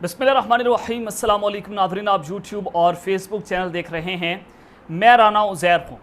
बिस्मिल्लाहिर्रहमानिर्रहीम अस्सलाम वालेकुम नाज़रीन, आप यूट्यूब और फेसबुक चैनल देख रहे हैं। मैं राना उज़ैर हूँ।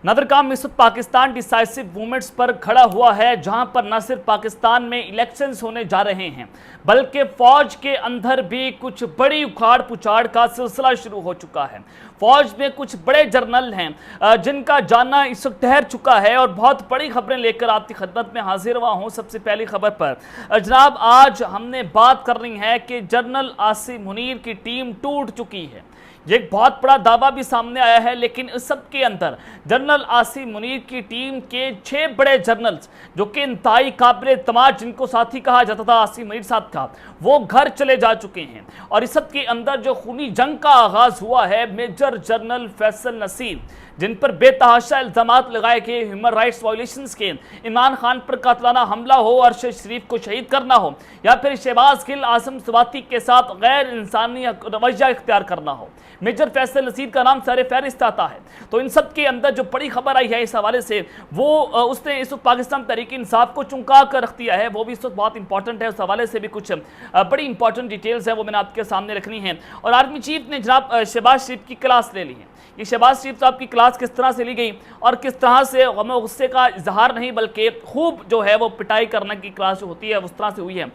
नदरकाम इस वक्त पाकिस्तान डिसाइसिव मूवमेंट्स पर खड़ा हुआ है, जहां पर न सिर्फ पाकिस्तान में इलेक्शंस होने जा रहे हैं बल्कि फौज के अंदर भी कुछ बड़ी उखाड़ पुचाड़ का सिलसिला शुरू हो चुका है। फौज में कुछ बड़े जर्नल हैं जिनका जाना इस वक्त ठहर चुका है और बहुत बड़ी खबरें लेकर आपकी खिदमत में हाजिर हुआ हूँ। सबसे पहली खबर पर जनाब, आज हमने बात करनी है कि जनरल आसिम मुनीर की टीम टूट चुकी है। ये एक बहुत बड़ा दावा भी सामने आया है, लेकिन इस सब के अंदर जनरल आसिम मुनीर की टीम के 6 बड़े जनरल्स जो कि इंतहाई काबिल एतमाद, जिनको साथी कहा जाता था आसिम मुनीर साहब का, वो घर चले जा चुके हैं। और इस सब के अंदर जो खूनी जंग का आगाज हुआ है, मेजर जनरल फैसल नसीर जिन पर बेतहाशा इल्जामात लगाए गए ह्यूमन राइट्स वायलेशंस के, इमरान खान पर कातलाना हमला हो, अरशद शरीफ को शहीद करना हो, या फिर शहबाज गिल आजम स्वाति के साथ गैर इंसानी रवैया इख्तियार करना हो, मेजर फैसल नसीर का नाम सारे फहरिस्त आता है। तो इन सब के अंदर जो बड़ी खबर आई है इस हवाले से, वो उसने इस वक्त पाकिस्तान तहरीक इंसाफ को चुंका कर रख दिया है। वो भी इस वक्त बहुत इंपॉर्टेंट है। उस हवाले से भी कुछ बड़ी इंपॉर्टेंट डिटेल्स है, वो मैंने आपके सामने रखनी है। और आर्मी चीफ ने जनाब शहबाज शरीफ की क्लास ले ली है। ये शहबाज शरीफ साहब की क्लास किस तरह से ली गई और किस तरह से गम गुस्से का इजहार नहीं बल्कि खूब जो है वो पिटाई करने की क्लास जो होती है उस तरह से हुई है,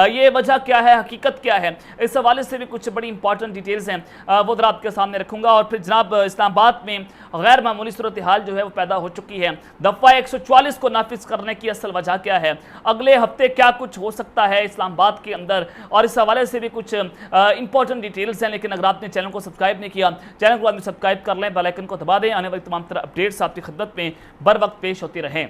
ये वजह क्या है, हकीकत क्या है, इस हवाले से भी कुछ बड़ी इंपॉर्टेंट डिटेल्स हैं, वो जरा आपके सामने रखूंगा। और फिर जनाब इस्लामाबाद में गैर मामूली सूरत हाल जो है वो पैदा हो चुकी है। दफ़ा 144 को नाफिज करने की असल वजह क्या है, अगले हफ्ते क्या कुछ हो सकता है इस्लामाबाद के अंदर, और इस हवाले से भी कुछ इंपॉर्टेंट डिटेल्स हैं। लेकिन अगर आपने चैनल को सब्सक्राइब नहीं किया, चैनल को आपने सब्सक्राइब कर लें, बेल आइकन को दबा दें, आने वाली तमाम तरह अपडेट्स आपकी खिदमत में बर वक्त पेश होती रहें।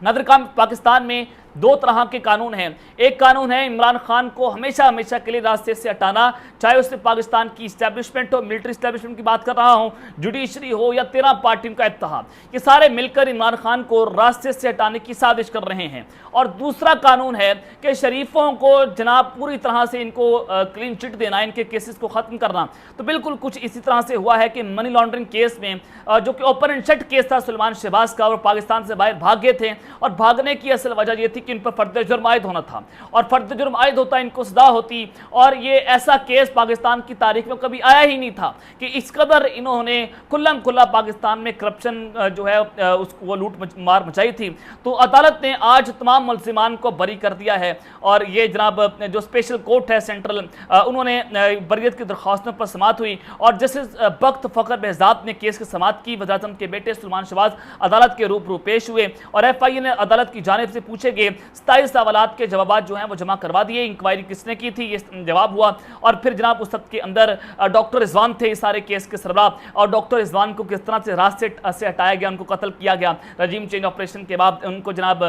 नदरकाम पाकिस्तान में 2 तरह के कानून हैं। एक कानून है इमरान खान को हमेशा हमेशा के लिए रास्ते से हटाना, चाहे उससे पाकिस्तान की इस्टेब्लिशमेंट हो, मिलिट्री इस्टेब्लिशमेंट की बात कर रहा हूं, जुडिशरी हो या 13 पार्टियों का इत्तेहाद, ये सारे मिलकर इमरान खान को रास्ते से हटाने की साजिश कर रहे हैं। और दूसरा कानून है कि शरीफों को जनाब पूरी तरह से इनको क्लीन चिट देना, इनके केसेस को खत्म करना। तो बिल्कुल कुछ इसी तरह से हुआ है कि मनी लॉन्ड्रिंग केस में जो कि ओपन एंड शट केस था सुलेमान शहबाज का, और पाकिस्तान से बाहर भाग गए थे, और भागने की असल वजह यह थी कि इन पर फर्द जुर्म आयद होना था, और फर्द जुर्म आयद होता इनको सजा होती। और ये ऐसा केस पाकिस्तान की तारीख में कभी आया ही नहीं था कि इस कदर इन्होंने खुल्लम खुल्ला पाकिस्तान में करप्शन जो है उसको वो लूट मार मचाई थी। तो अदालत ने आज तमाम मुल्जिमान को बरी कर दिया है। और ये जनाब जो स्पेशल कोर्ट है सेंट्रल, उन्होंने बरियत की दरख्वास्तों पर समाअत हुई, और जस्टिस बख्त फखर behzad ने केस की समाअत की। वज़ारत उनके बेटे सुलेमान शहबाज अदालत के रूबरू पेश हुए, और FIA ने अदालत की जानिब से पूछे गए 27 सवालात के जवाब जो हैं वो जमा करवा दिए। इंक्वायरी किसने की थी, ये जवाब हुआ। और फिर जनाब उस वक्त के अंदर डॉक्टर रिजवान थे इस सारे केस के सरबराह, और डॉक्टर रिजवान को किस तरह से रास्ते से हटाया गया, उनको कत्ल किया गया रजीम चेंज ऑपरेशन के बाद। उनको जनाब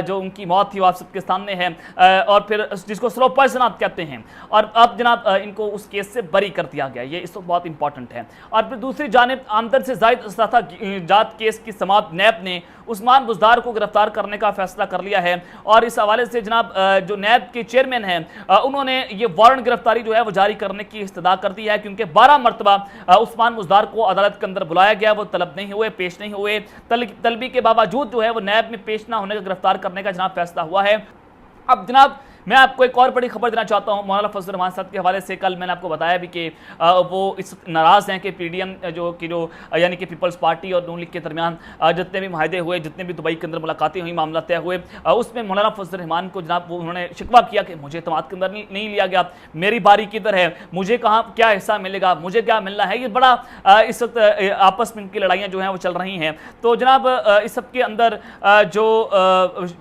जो उनकी मौत थी वो आप सबके सामने है, और फिर जिसको स्लो पॉइजन आप कहते हैं, और अब जनाब इनको उस केस से बरी कर दिया गया। ये इस वक्त बहुत इंपॉर्टेंट है। और फिर दूसरी जानिब आमदन से जायद जात केस की समाअत नैब ने उस्मान बुज़दार को गिरफ्तार करने का फैसला कर लिया है। और इस हवाले से जनाब जो नैब के चेयरमैन हैं उन्होंने ये वारंट गिरफ्तारी जो है वो जारी करने की इस्तदा कर दी है, क्योंकि 12 मरतबा उस्मान बुज़दार को अदालत के अंदर बुलाया गया, वो तलब नहीं हुए, पेश नहीं हुए। तलबी के बावजूद जो है वो नैब में पेश ना होने का, गिरफ्तार करने का जनाब फैसला हुआ है। अब जनाब मैं आपको एक और बड़ी खबर देना चाहता हूँ मौलाना फजल रहमान साहब के हवाले से। कल मैंने आपको बताया भी कि वो इस नाराज़ हैं कि PDM जो यानी कि पीपल्स पार्टी और नून लीग के दरमियान जितने भी माहदे हुए, जितने भी दुबई के अंदर मुलाकातें हुई, मामला तय हुए, उसमें मौलाना फजल रहमान को जनाब वो उन्होंने शिकवा किया कि मुझे एतमाद के अंदर नहीं लिया गया, मेरी बारी किधर है, मुझे कहाँ क्या हिस्सा मिलेगा, मुझे क्या मिलना है। ये बड़ा इस वक्त आपस में इनकी लड़ाइयाँ जो हैं वो चल रही हैं। तो जनाब इस सब के अंदर जो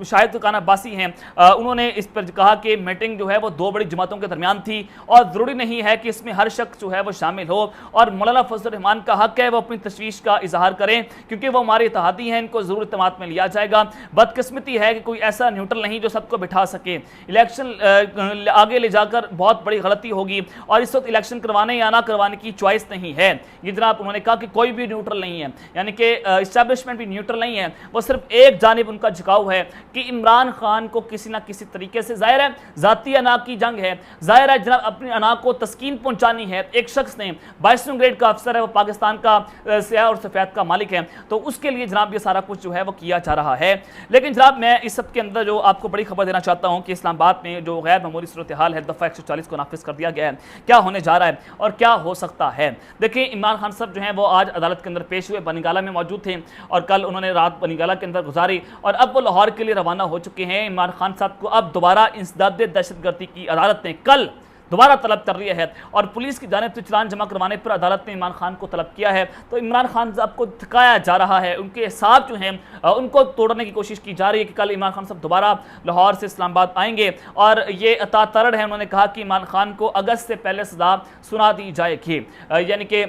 शाहिद खान अब्बासी हैं उन्होंने इस पर कहा कि मीटिंग जो है वो 2 बड़ी जमातों के दरमियान थी, और ज़रूरी नहीं है कि इसमें हर शख्स जो है वो शामिल हो, और मौलाना फजल रहमान का हक है वो अपनी तशवीश का इजहार करें, क्योंकि वो हमारे इत्तेहादी हैं, इनको ज़रूर इत्तेमाद में लिया जाएगा। बदकिस्मती है कि कोई ऐसा न्यूट्रल नहीं जो सबको बिठा सके। इलेक्शन आगे ले जाकर बहुत बड़ी गलती होगी, और इस वक्त इलेक्शन करवाने या ना करवाने की चॉइस नहीं है। ये जनाब उन्होंने कहा कि कोई भी न्यूट्रल नहीं है, यानी कि इस्टेब्लिशमेंट भी न्यूट्रल नहीं है, वो सिर्फ एक जानिब उनका झुकाव है कि इमरान खान को किसी ना किसी तरीके से, ज़ाहिर जाहिर है जाती अना की जंग है, जाहिर है जनाब अपनी अना को तस्कीन पहुंचानी है। एक शख्स ने 22वें ग्रेड का अफसर है, वो पाकिस्तान का स्याह और सफेद का मालिक है, तो उसके लिए जनाब ये सारा कुछ जो है वो किया जा रहा है। लेकिन जनाब मैं इस सब के अंदर जो आपको बड़ी खबर देना चाहता हूं कि इस्लामाबाद में जो गैर मामूली सूरत हाल है, दफा 140 को नाफिज कर दिया गया है। क्या होने जा रहा है और क्या हो सकता है? देखिए इमरान खान साहब जो हैं वो आज अदालत के अंदर पेश हुए, बनीगाला में मौजूद थे और कल उन्होंने रात बनीगाला के अंदर गुजारी और अब वो लाहौर के लिए रवाना हो चुके हैं। इमरान खान साहब को अब दोबारा इंसदाद दहशतगर्दी की अदालत ने कल दोबारा तलब कर लिया है और पुलिस की जानिब से चालान जमा करवाने पर अदालत ने इमरान खान को तलब किया है। तो इमरान खान साहब को थकाया जा रहा है, उनके हिसाब जो हैं उनको तोड़ने की कोशिश की जा रही है कि कल इमरान खान साहब दोबारा लाहौर से इस्लामाबाद आएंगे और ये अतातरड़ है। उन्होंने कहा कि इमरान खान को अगस्त से पहले सजा सुना दी जाएगी, यानी कि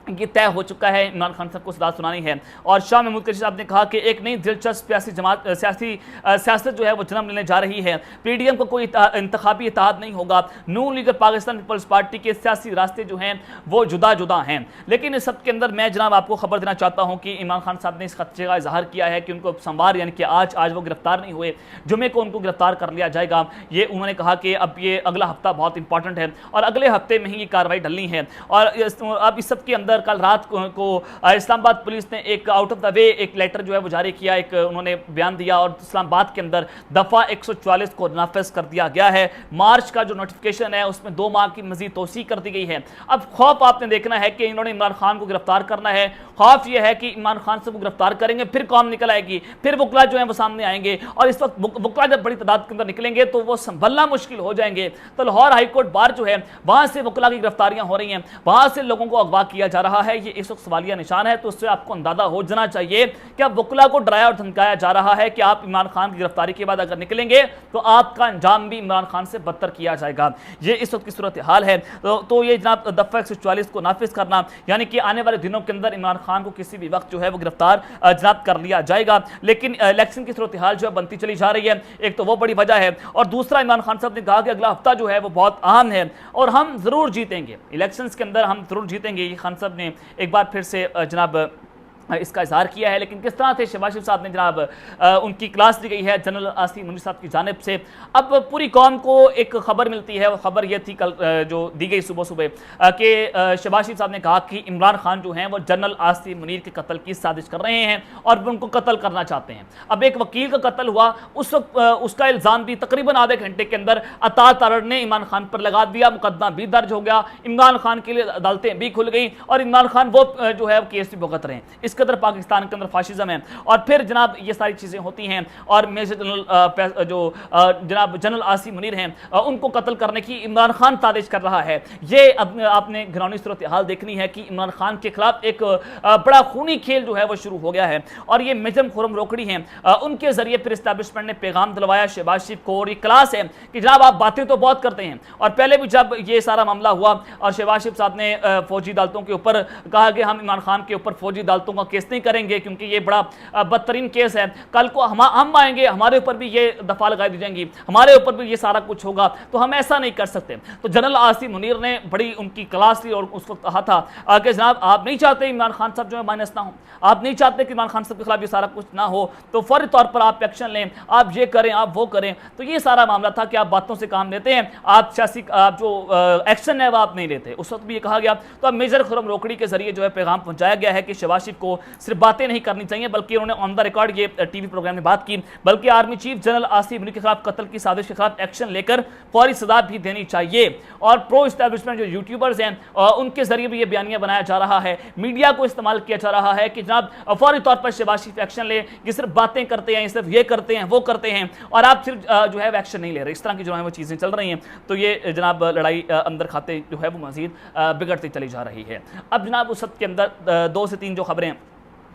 ये तय हो चुका है, इमरान खान साहब को सजा सुनानी है। और शाह महमूद कुरैशी साहब ने कहा कि एक नई दिलचस्प सियासत जो है वो जन्म लेने जा रही है। पीडीएम को कोई इंतखाबी इत्तेहाद नहीं होगा। नून लीग पाकिस्तान पीपल्स पार्टी के सियासी रास्ते जो हैं वो जुदा जुदा हैं। लेकिन इस सब के अंदर मैं जनाब आपको खबर देना चाहता हूँ कि इमरान खान साहब ने इस खदशे का इजहार किया है कि उनको सोमवार यानी कि आज वो गिरफ्तार नहीं हुए, जुमे को उनको गिरफ्तार कर लिया जाएगा। ये उन्होंने कहा कि अब ये अगला हफ्ता बहुत इंपॉर्टेंट है और अगले हफ्ते में ही ये कार्रवाई डलनी है। और अब इस सब के अंदर कल रात को इस्लामाबाद पुलिस ने एक आउट ऑफ द वे एक लेटर जो है वो जारी किया, एक उन्होंने बयान दिया और इस्लामाबाद के अंदर दफा 144 को नाफिज कर दिया गया है। मार्च का जो नोटिफिकेशन है उसमें 2 माह की मजीद तोसी कर दी गई है। अब खौफ आपने देखना है कि इन्होंने इमरान खान को गिरफ्तार करना है। खौफ यह है कि इमरान खान से वो गिरफ्तार करेंगे, फिर कौम निकल आएगी, फिर वकला जो है वो सामने आएंगे और इस वक्त वकला जब बड़ी तादाद के अंदर निकलेंगे तो वो संभलना मुश्किल हो जाएंगे। तो लाहौर हाईकोर्ट बार जो है वहां से वकला की गिरफ्तारियां हो रही हैं, वहां से लोगों को अगवा किया जा रहा है। ये इस वक्त सवालिया निशान है। तो उससे आपको अंदाजा हो जाना चाहिए कि अब वकला को डराया और धमकाया जा रहा है कि आप इमरान खान की गिरफ्तारी के बाद अगर निकलेंगे तो आपका अंजाम भी इमरान खान से बदतर किया जाएगा। ये इस वक्त की सूरत हाल है। तो ये जनाब दफा 144 को नाफिज करना यानी कि आने वाले दिनों के अंदर इमरान खान को किसी भी वक्त जो है वो गिरफ्तार जनाब कर लिया जाएगा। लेकिन इलेक्शन की सूरत हाल जो है बनती चली जा रही है, एक तो वो बड़ी वजह है और दूसरा इमरान खान साहब ने कहा कि अगला हफ्ता जो है वो बहुत अहम है और हम जरूर जीतेंगे, इलेक्शंस के अंदर हम जरूर जीतेंगे। ये खान साहब ने एक बार फिर से जनाब इसका इजहार किया है। लेकिन किस तरह से शहबाज शरीफ साहब ने जनाब उनकी क्लास दी गई है जनरल आसिम मुनीर साहब की जानिब से। अब पूरी कौम को एक खबर मिलती है, वो खबर ये थी कल जो दी गई सुबह सुबह कि शहबाज शरीफ साहब ने कहा कि इमरान खान जो हैं वो जनरल आसिम मुनीर के कत्ल की साजिश कर रहे हैं और उनको कत्ल करना चाहते हैं। अब एक वकील का कत्ल हुआ, उस वक्त उसका इल्ज़ाम भी तकरीबन आधे घंटे के अंदर अता तारड़ ने इमरान खान पर लगा दिया, मुकदमा भी दर्ज हो गया, इमरान खान के लिए अदालतें भी खुल गई और इमरान खान वो जो है केस भी भुगत रहे हैं। इस कदर पाकिस्तान के अंदर फाशिज्म है और फिर जनाब ये सारी चीजें होती हैं और मेजर जनरल जो जनाब जनरल आसिम मुनीर हैं उनको कत्ल करने की इमरान खान साजिश कर रहा है। ये अब आपने घिनौनी सूरत हाल देखनी है कि इमरान खान के खिलाफ एक बड़ा खूनी खेल जो है वो शुरू हो गया है और ये मेजर खुरम रोकड़ी हैं, उनके जरिए फिर इस्टेब्लिशमेंट ने पैगाम दिलवाया शहबाज शरीफ को और ये क्लास है कि जनाब आप बातें तो बहुत करते हैं। और पहले भी जब ये सारा मामला हुआ और शहबाज शरीफ साहब ने फौजी अदालतों के ऊपर कहा कि हम इमरान खान के ऊपर फौजी अदालतों का केस नहीं करेंगे क्योंकि ये बड़ा बदतरीन केस है, कल को हम आएंगे हमारे ऊपर भी ये दफा लगाई दी जाएंगी, हमारे ऊपर भी ये सारा कुछ होगा, तो हम ऐसा नहीं कर सकते। तो जनरल आसिम मुनीर ने बड़ी उनकी क्लास ली और उस वक्त कहा था कि जनाब आप नहीं चाहते इमरान खान साहब जो है माइनस ना हो, आप नहीं चाहते कि इमरान खान साहब के खिलाफ ये सारा कुछ ना हो, तो फौरी तौर पर आप एक्शन लें, आप ये करें आप वो करें। तो ये सारा मामला था कि आप बातों से काम लेते हैं, आप सियासी आप जो एक्शन है वो आप नहीं लेते। उस वक्त भी ये कहा गया। तो अब मेजर खुरम रोकड़ी के जरिए जो है पैगाम पहुंचाया गया है कि शहबाज शरीफ को सिर्फ बातें नहीं करनी चाहिए बल्कि उन्होंने ऑन द रिकॉर्ड ये टीवी प्रोग्राम में बात की, बल्कि army chief general Asim Munir के खिलाफ कत्ल की साजिश के खिलाफ एक्शन लेकर फौरी सजा भी देनी चाहिए। और प्रो एस्टैब्लिशमेंट जो यूट्यूबर्स हैं उनके जरिए भी ये बयानिया बनाया जा रहा है, मीडिया को इस्तेमाल किया जा रहा है कि जनाब फौरी तौर पर शहबाज शरीफ एक्शन ले, ये सिर्फ बातें करते हैं, सिर्फ ये करते हैं वो करते हैं और आप सिर्फ जो है एक्शन नहीं ले रहे। इस तरह की जो है वो चीज़ें चल रही हैं। तो ये जनाब लड़ाई अंदर खाते जो है वो मजीद बिगड़ती चली जा रही है। अब जनाब उस सब के अंदर 2 से 3 जो खबरें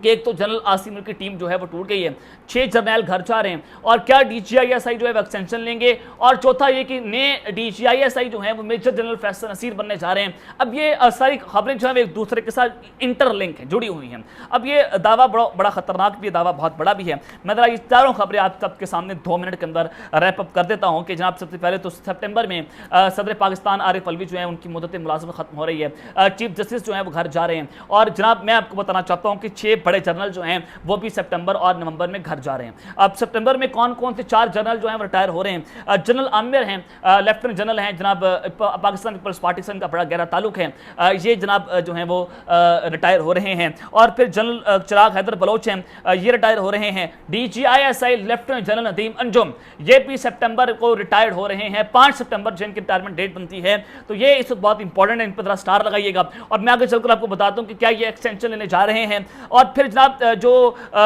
कि एक तो जनरल आसिम मुनीर की टीम जो है वो टूट गई है, 6 जर्नैल घर जा रहे हैं और क्या DGISI जो है वो एक्सटेंशन लेंगे, और चौथा ये कि नए DGISI जो है वो मेजर जनरल फैसल नसीर बनने जा रहे हैं। अब ये सारी खबरें जो है एक दूसरे के साथ इंटरलिंक हैं, जुड़ी हुई हैं। अब ये दावा बड़ा खतरनाक भी है, दावा बहुत बड़ा भी है। मैं जरा ये चारों खबरें आप सबके सामने 2 मिनट के अंदर रैप अप कर देता हूँ कि जनाब सबसे पहले तो सितंबर में सदर पाकिस्तान आरिफ अलवी जो है उनकी मुद्दत मुलाजमत खत्म हो रही है, चीफ जस्टिस जो है वो घर जा रहे हैं और जनाब मैं आपको बताना चाहता हूँ कि 6 बड़े जनरल जो हैं वो भी सितंबर और नवंबर में घर जा रहे हैं। अब सितंबर में कौन कौन से 4 जनरल जो हैं वो रिटायर हो रहे हैं। जनरल आमिर हैं, लेफ्टिनेंट जनरल हैं, जनाब पाकिस्तान पीपल्स पार्टी से इनका बड़ा गहरा ताल्लुक है, ये जनाब जो हैं वो रिटायर हो रहे हैं। और फिर जनरल चिराग हैदर बलोच हैं, ये रिटायर हो रहे हैं। DGISI lieutenant general Nadeem Anjum ये भी सितंबर को रिटायर्ड हो रहे हैं। 5 सितंबर जिनकी रिटायरमेंट डेट बनती है, तो ये इस वक्त बहुत इंपॉर्टेंट है, इन पर जरा स्टार लगाइएगा। और मैं आगे चलकर आपको बताता हूं कि क्या ये एक्सटेंशन लेने जा रहे हैं। और फिर जनाब जो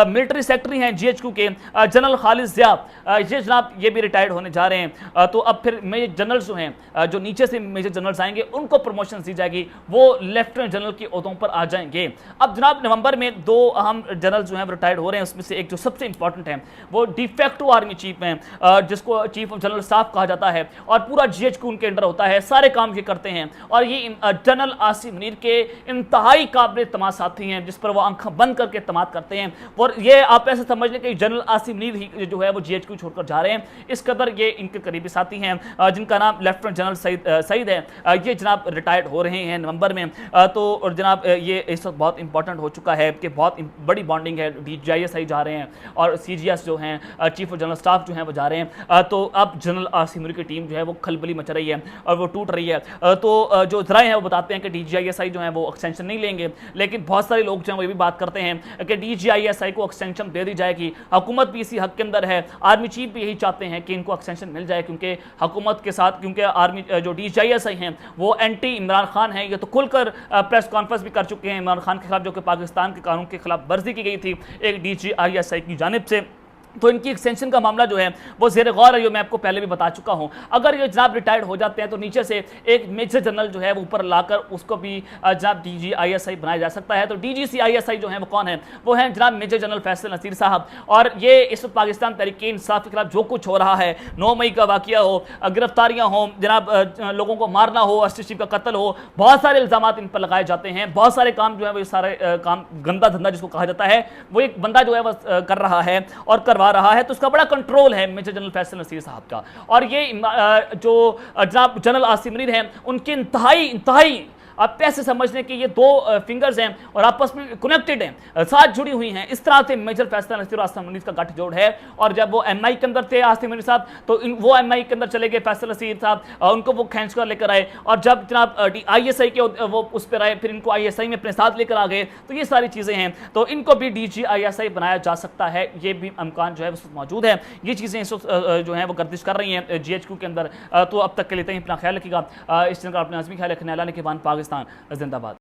मिलिट्री सेक्रेटरी हैं GHQ के जनरल खालिद जिया, ये जनाब ये भी रिटायर्ड होने जा रहे हैं। तो अब फिर मेजर जनरल्स जो हैं, जो नीचे से मेजर जनरल्स आएंगे उनको प्रमोशन दी जाएगी, वो लेफ्टिनेंट जनरल की ओहदों पर आ जाएंगे। अब जनाब नवंबर में 2 अहम जनरल जो हैं रिटायर्ड हो रहे हैं, उसमें से एक जो सबसे इंपॉर्टेंट है वो डिफेक्टिव आर्मी चीफ हैं, जिसको चीफ ऑफ जनरल स्टाफ कहा जाता है, और पूरा GHQ उनके अंडर होता है, सारे काम ये करते हैं। और ये जनरल आसिम मुनीर के इंतहाई काबिल एतमाद साथी हैं, जिस पर वो आंखें बंद करके एतमाद करते हैं। और ये आप ऐसे समझ लें कि जनरल आसिम मुनीर ही जो है वो GHQ छोड़कर जा रहे हैं, इस कदर ये इनके करीबी साथी हैं, जिनका नाम लेफ्टिनेंट जनरल सईद है। ये जनाब रिटायर्ड हो रहे हैं नवंबर में। तो और जनाब ये इस वक्त बहुत इंपॉर्टेंट हो चुका है कि बहुत बड़ी बॉन्डिंग है, DGISI जा रहे हैं और CGS जो हैं चीफ ऑफ जनरल स्टाफ जो हैं वो जा रहे हैं। तो अब जनरल आसिम मुनीर की टीम जो है वो खलबली मच रही है और वो टूट रही है। तो जो जराए हैं वो बताते हैं कि DGISI जो है वो एक्सटेंशन नहीं लेंगे, लेकिन बहुत सारे लोग जो हैं वो ये भी बात करते हैं कि DGISI को एक्सटेंशन दे दी जाएगी। हुकूमत भी इसी हक के अंदर है, आर्मी चीफ भी यही चाहते हैं कि इनको एक्सटेंशन मिल जाए, क्योंकि हुकूमत के साथ, क्योंकि आर्मी जो DGISI हैं वो एंटी इमरान खान हैं। ये तो खुलकर प्रेस कॉन्फ्रेंस भी कर चुके हैं इमरान खान के खिलाफ, जो कि पाकिस्तान के कानून के खिलाफ वर्जी की गई थी एक DGISI की जानिब से। तो इनकी एक्सटेंशन का मामला जो है वो ज़ेर गौर है, जो मैं आपको पहले भी बता चुका हूं। अगर ये जनाब रिटायर्ड हो जाते हैं तो नीचे से एक मेजर जनरल जो है वो ऊपर लाकर उसको भी जनाब DGISI बनाया जा सकता है। तो DGCISI जो है वो कौन है, वो है जनाब मेजर जनरल फैसल नसीर साहब। और ये इस वक्त पाकिस्तान तहरीक-ए-इंसाफ के खिलाफ जो कुछ हो रहा है, 9 मई का वाक़या हो, गिरफ्तारियाँ हों, जनाब लोगों को मारना हो, अस्टिशिप का कत्ल हो, बहुत सारे इल्ज़ाम इन पर लगाए जाते हैं। बहुत सारे काम जो है वो सारे काम गंदा धंधा जिसको कहा जाता है वो एक बंदा जो है वो कर रहा है और करवा रहा है। तो उसका बड़ा कंट्रोल है मेजर जनरल फैसल नसीर साहब का। और ये जो जनाब जनरल आसिम मुनीर हैं उनके इंतहाई आप ऐसे समझ लें कि ये 2 फिंगर्स हैं और आपस में कनेक्टेड हैं, साथ जुड़ी हुई हैं। इस तरह से मेजर फैसल नसीर और आसिम मुनीर का गठजोड़ है। और जब वो MI के अंदर थे आसिम मुनीर साहब, तो वो MI के अंदर चले गए फैसल नसीर साहब, उनको वो खींच कर लेकर आए। और जब जनाब ISI के वो उस पर आए, फिर इनको ISI में अपने साथ लेकर आ गए। तो ये सारी चीज़ें हैं, तो इनको भी DGISI बनाया जा सकता है, ये भी इम्कान जो है उस मौजूद है। ये चीज़ें इस वक्त जो है वो गर्दिश कर रही हैं GHQ के अंदर। तो अब तक के लिए अपना ख्याल रखिएगा। इस चैनल का अपने आज़मी ख्याल रखने, अल्लाह ने के बाद पाकिस्तान जिंदाबाद।